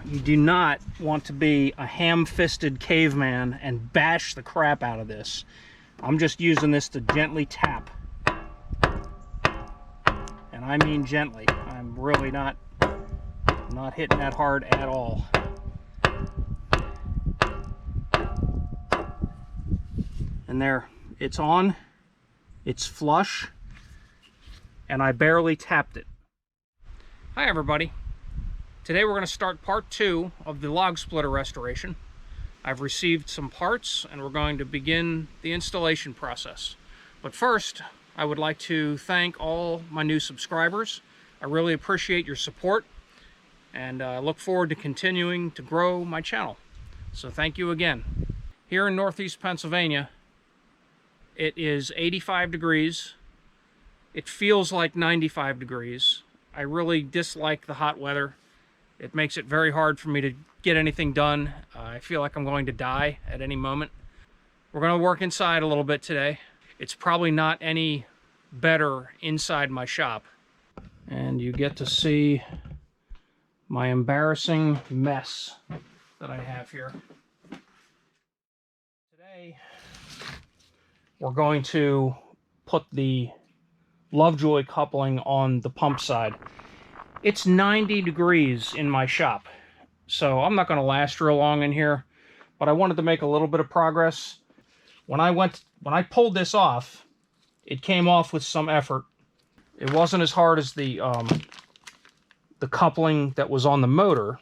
You do not want to be a ham-fisted caveman and bash the crap out of this. I'm just using this to gently tap. And I mean gently. I'm really not hitting that hard at all. And there, it's on, it's flush, and I barely tapped it. Hi everybody. Today we're going to start part 2 of the log splitter restoration. I've received some parts and we're going to begin the installation process. But first, I would like to thank all my new subscribers. I really appreciate your support and I look forward to continuing to grow my channel. So thank you again. Here in Northeast Pennsylvania, it is 85 degrees. It feels like 95 degrees. I really dislike the hot weather. It makes it very hard for me to get anything done. I feel like I'm going to die at any moment. We're going to work inside a little bit today. It's probably not any better inside my shop. And you get to see my embarrassing mess that I have here. Today, we're going to put the LoveJoy coupling on the pump side. It's 90 degrees in my shop, so I'm not going to last real long in here, but I wanted to make a little bit of progress. When I pulled this off, it came off with some effort. It wasn't as hard as the coupling that was on the motor.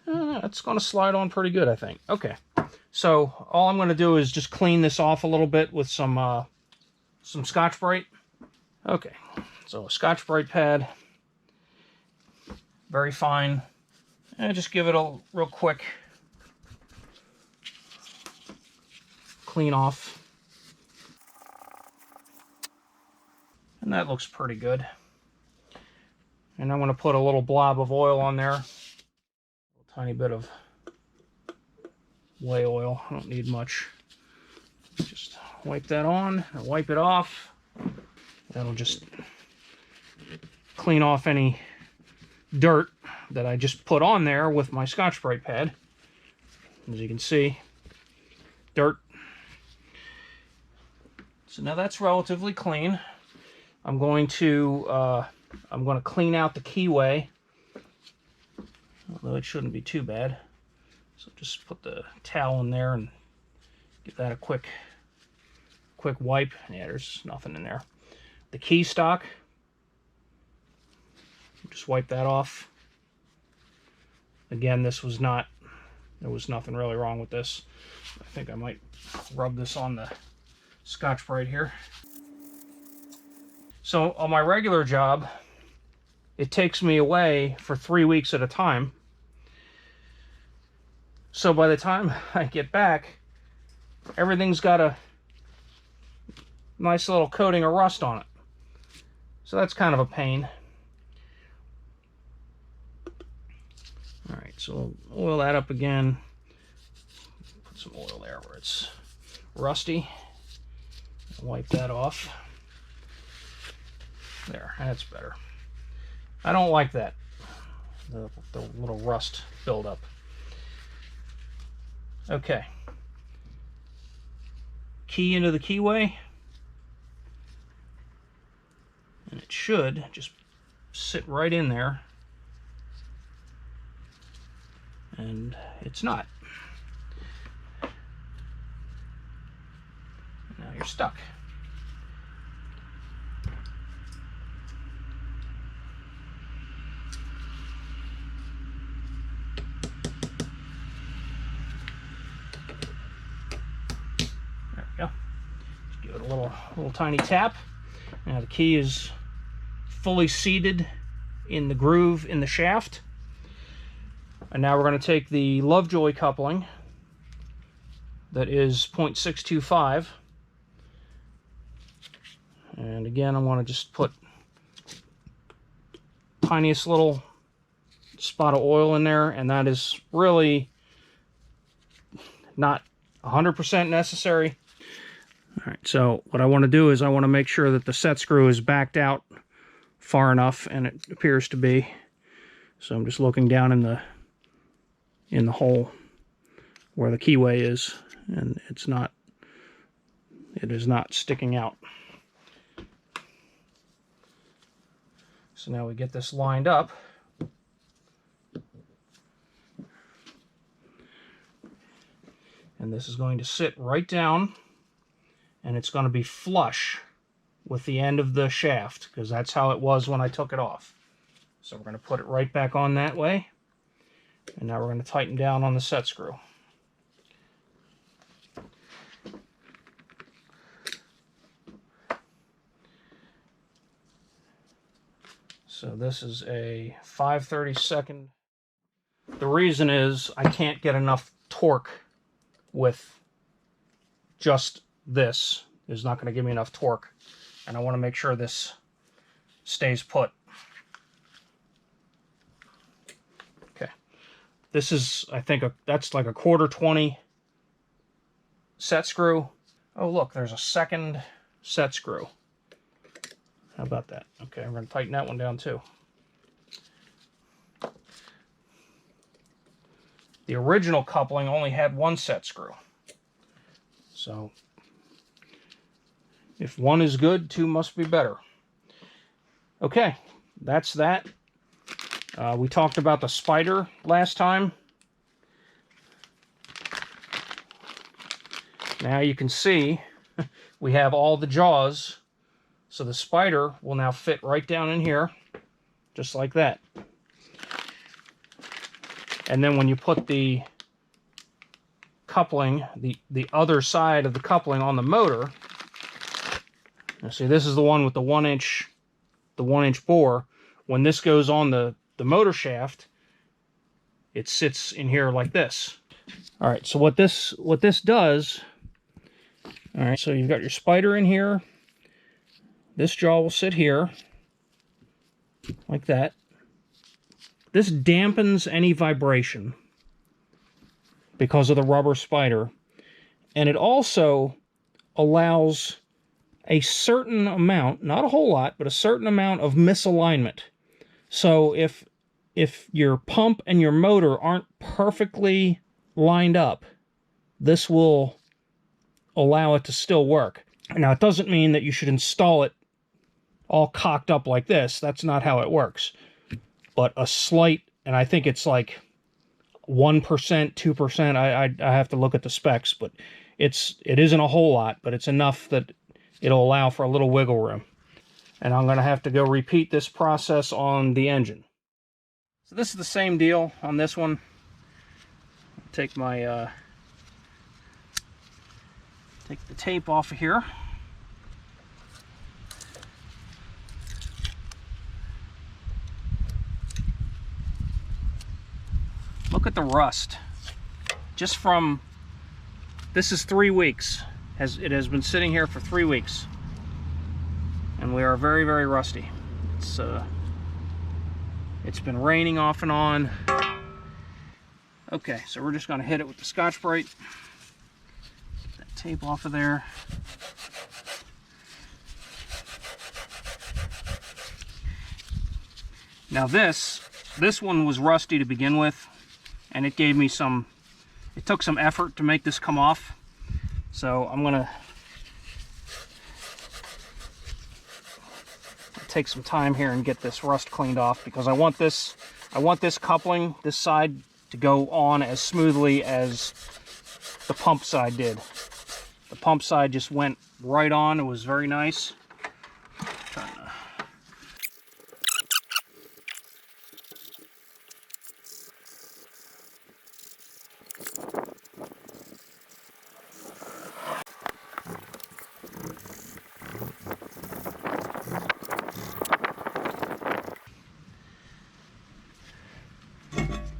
It's going to slide on pretty good, I think. Okay, so all I'm going to do is just clean this off a little bit with some Scotch-Brite. Okay, so a Scotch-Brite pad. Very fine, and just give it a real quick clean off. And that looks pretty good. And I'm going to put a little blob of oil on there. A tiny bit of whey oil. I don't need much. Just wipe that on and wipe it off. That'll just clean off any dirt that I just put on there with my Scotch-Brite pad. As you can see, dirt. So now that's relatively clean. I'm going to clean out the keyway, although it shouldn't be too bad. So just put the towel in there and give that a quick wipe. Yeah, there's nothing in there. The key stock, just wipe that off. Again, there was nothing really wrong with this. I think I might rub this on the Scotch-Brite here. So on my regular job, it takes me away for 3 weeks at a time. So by the time I get back, everything's got a nice little coating of rust on it. So that's kind of a pain. Alright, so oil that up again. Put some oil there where it's rusty. Wipe that off. There, that's better. I don't like that. The little rust buildup. Okay. Key into the keyway. And it should just sit right in there. And it's not. Now you're stuck. There we go. Just give it a little tiny tap. Now the key is fully seated in the groove in the shaft. And now we're going to take the LoveJoy coupling that is 0.625, and again I want to just put tiniest little spot of oil in there, and that is really not 100% necessary. Alright, so what I want to do is I want to make sure that the set screw is backed out far enough, and it appears to be. So I'm just looking down in the in the hole where the keyway is, and it is not sticking out. So now we get this lined up. And this is going to sit right down, and it's going to be flush with the end of the shaft, because that's how it was when I took it off. So we're going to put it right back on that way. And now we're going to tighten down on the set screw. So this is a 5/32. The reason is I can't get enough torque with just this. It's not going to give me enough torque, and I want to make sure this stays put. Okay, this is, I think, that's like a 1/4-20 set screw. Oh look, there's a second set screw. How about that? Okay, we're going to tighten that one down too. The original coupling only had one set screw. So if one is good, two must be better. Okay, that's that. We talked about the spider last time. Now you can see we have all the jaws. So the spider will now fit right down in here, just like that. And then when you put the coupling, the other side of the coupling on the motor, now see, this is the one with the 1-inch bore. When this goes on the motor shaft, it sits in here like this. All right, so what this does, all right, so you've got your spider in here. This jaw will sit here, like that. This dampens any vibration because of the rubber spider. And it also allows a certain amount, not a whole lot, but a certain amount of misalignment. So if your pump and your motor aren't perfectly lined up, this will allow it to still work. Now, it doesn't mean that you should install it all cocked up like this. That's not how it works. But a slight, and I think it's like 1%, 2%. I have to look at the specs, but it isn't a whole lot, but it's enough that it'll allow for a little wiggle room. And I'm going to have to go repeat this process on the engine. So this is the same deal on this one. Take my take the tape off of here. Look at the rust. Just from, this is 3 weeks. It has been sitting here for 3 weeks. And we are very, very rusty. It's been raining off and on. Okay, so we're just gonna hit it with the Scotch-Brite. Get that tape off of there. Now this one was rusty to begin with. And it gave me it took some effort to make this come off. So I'm gonna take some time here and get this rust cleaned off, because I want this coupling, this side, to go on as smoothly as the pump side did. The pump side just went right on. It was very nice.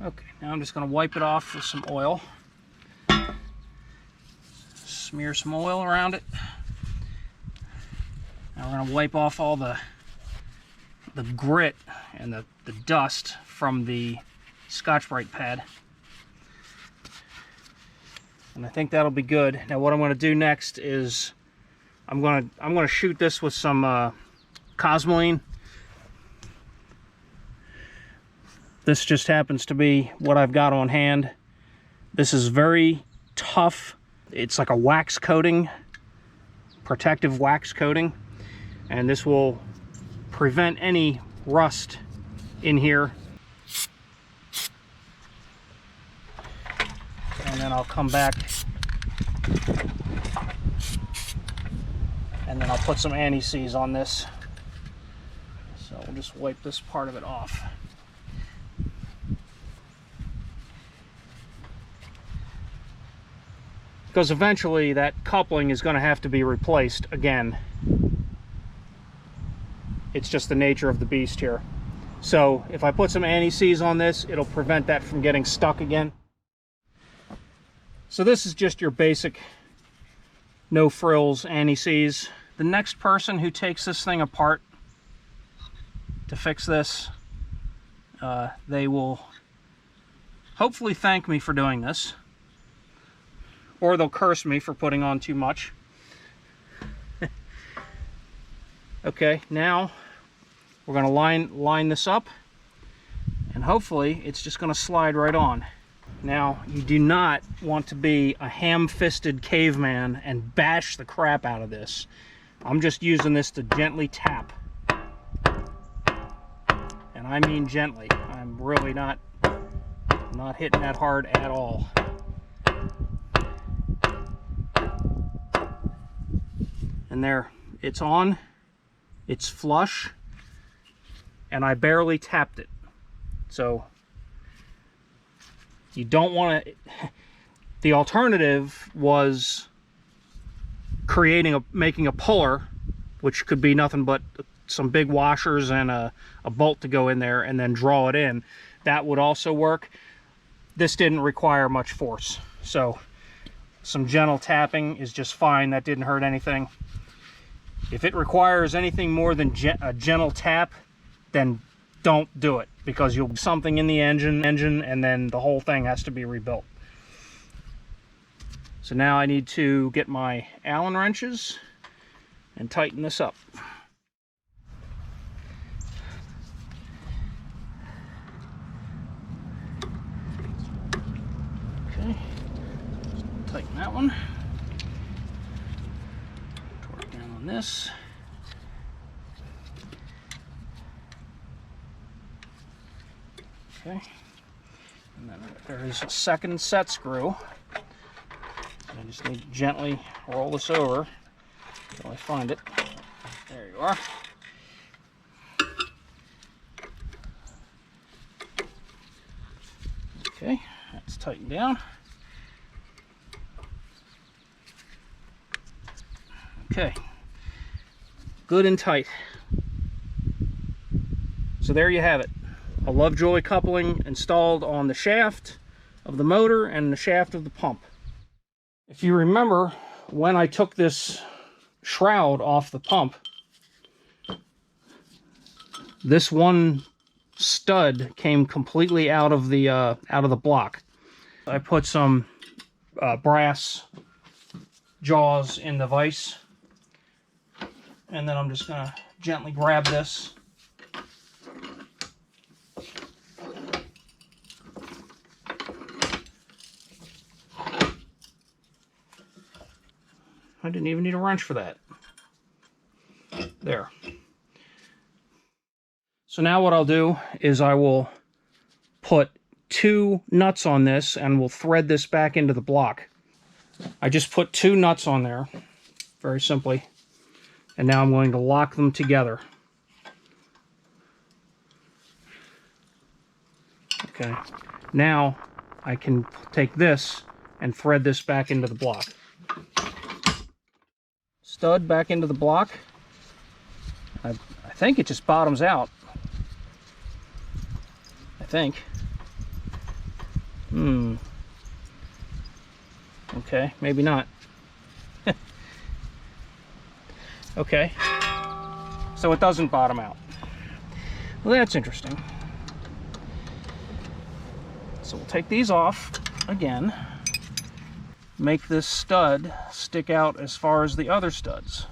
Okay, now I'm just going to wipe it off with some oil. Smear some oil around it. Now we're going to wipe off all the grit and the dust from the Scotch-Brite pad. And I think that'll be good. Now what I'm going to do next is I'm going to shoot this with some Cosmoline. This just happens to be what I've got on hand. This is very tough. It's like a wax coating, protective wax coating, and this will prevent any rust in here. And then I'll come back and then I'll put some anti-seize on this. So we'll just wipe this part of it off. Because eventually that coupling is going to have to be replaced again. It's just the nature of the beast here. So if I put some anti-seize on this, it'll prevent that from getting stuck again. So this is just your basic no frills anti-seize. The next person who takes this thing apart to fix this, they will hopefully thank me for doing this, or they'll curse me for putting on too much. Okay, now we're going to line this up, and hopefully it's just going to slide right on. Now, you do not want to be a ham-fisted caveman and bash the crap out of this. I'm just using this to gently tap. And I mean gently. I'm really not hitting that hard at all. And there, it's on, it's flush, and I barely tapped it. So you don't want to. The alternative was making a puller, which could be nothing but some big washers and a bolt to go in there and then draw it in. That would also work. This didn't require much force, so some gentle tapping is just fine. That didn't hurt anything. If it requires anything more than a gentle tap, then don't do it, because you'll something in the engine and then the whole thing has to be rebuilt. So now I need to get my Allen wrenches and tighten this up. Okay, tighten that one. Torque down on this. Okay, and then there is a second set screw. I just need to gently roll this over until I find it. There you are. Okay, that's tightened down. Okay, good and tight. So there you have it. A LoveJoy coupling installed on the shaft of the motor and the shaft of the pump. If you remember, when I took this shroud off the pump, this one stud came completely out of the block. I put some brass jaws in the vise, and then I'm just gonna gently grab this. I didn't even need a wrench for that. There. So now what I'll do is I will put 2 nuts on this and we'll thread this back into the block. I just put 2 nuts on there, very simply, and now I'm going to lock them together. Okay, now I can take this and thread this back into the block. Stud back into the block. I think it just bottoms out. I think. Okay, maybe not. Okay, so it doesn't bottom out. Well, that's interesting. So we'll take these off again. Make this stud stick out as far as the other studs.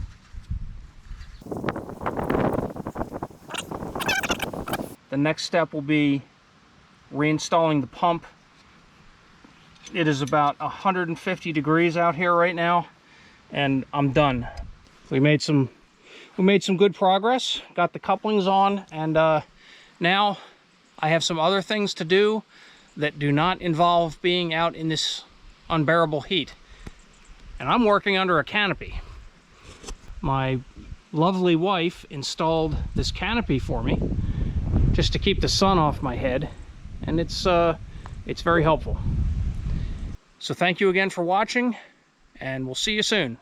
The next step will be reinstalling the pump It is about 150 degrees out here right now, and I'm done. We made some good progress, got the couplings on, and now I have some other things to do that do not involve being out in this unbearable heat. And I'm working under a canopy. My lovely wife installed this canopy for me just to keep the sun off my head, and it's very helpful. So thank you again for watching, and we'll see you soon.